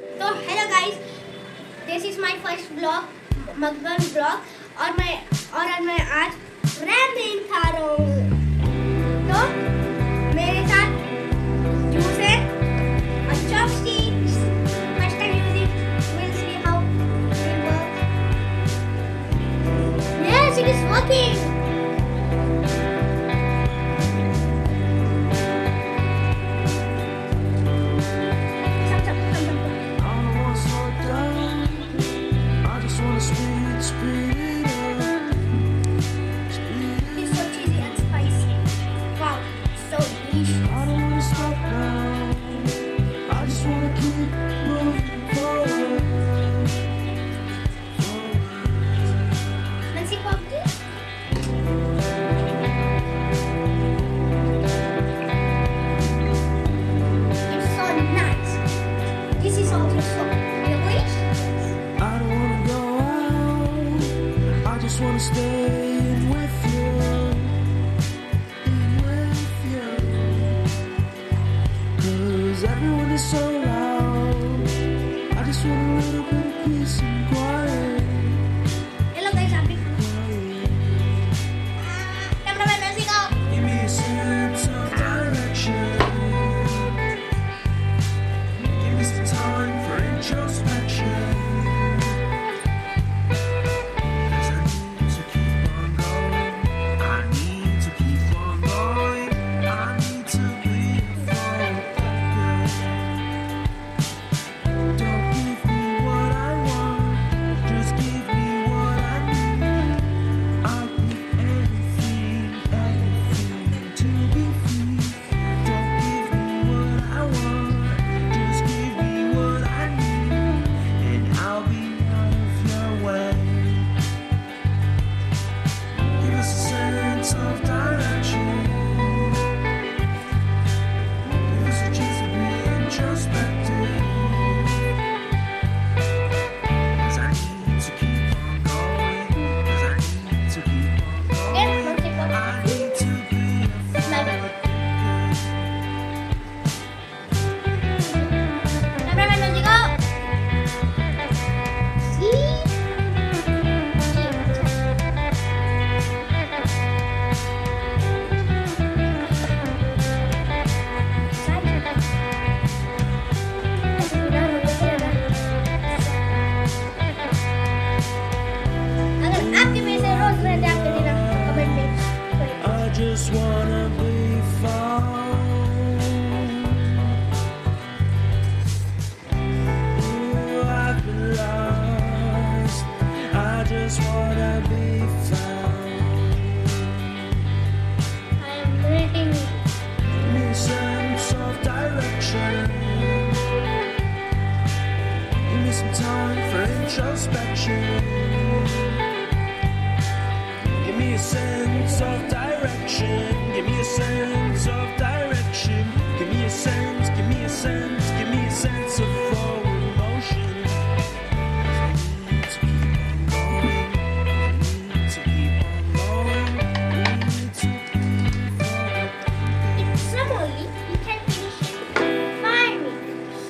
तो hello guys, this is my first blog, mukbang blog. और मैं आज रैमेन खा रहा हूँ। तो मेरे साथ जूस है और chopsticks. First time using, will see how it works. Yes, it is working. It's so cheesy and spicy. Wow, so delicious. I don't wanna stop now. I just wanna keep moving forward. Nancy Poppy? It's so nice. This is also so delicious. I don't wanna go out. I just wanna stay with you. With you. 'Cause everyone is so loud. I just want a little bit of peace and quiet. Hello guys, happy. Cameraman, Nancy, go. Give me a sense of direction. Give me some time for introspection. 'Cause I need to keep on going. I need to keep on going. I need to be focused. Don't give me what I want. Just give me what I need. I'll give everything to be free. Don't give me what I want. Just give me what I need, and I'll be out of your way. Give us a sense of direction. Give us a chance to be introspective. 'Cause I need to keep on going. 'Cause I need to keep on Yes, going. Nancy, go. I need to be Smile. forward. Cameraman, Nancy, go. See? अगर आपके में से रोज रहते आपके दिन comment में करें। I just wanna be found. Ooh, I've been lost. I just wanna be found. I am reading. Give me a sense of direction. Give me some time for introspection. Give me a sense of direction. Give me a sense of direction. Give me a sense, give me a sense, give me a sense of forward motion. I need to keep on going. I need to keep on going. We need to be forward. It's slowly. You can finish in 5 minutes.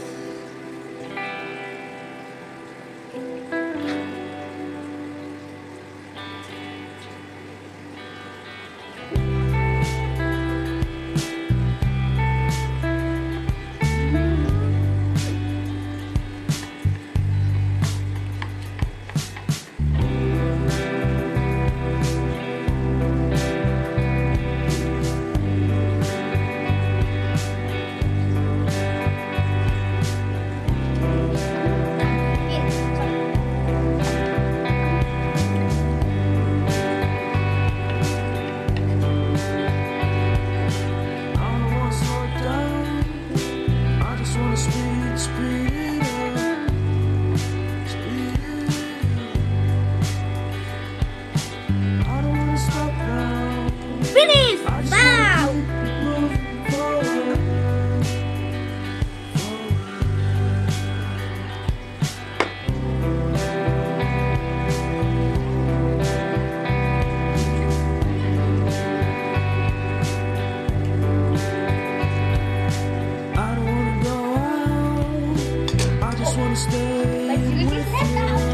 wanna stay But with you just left the house.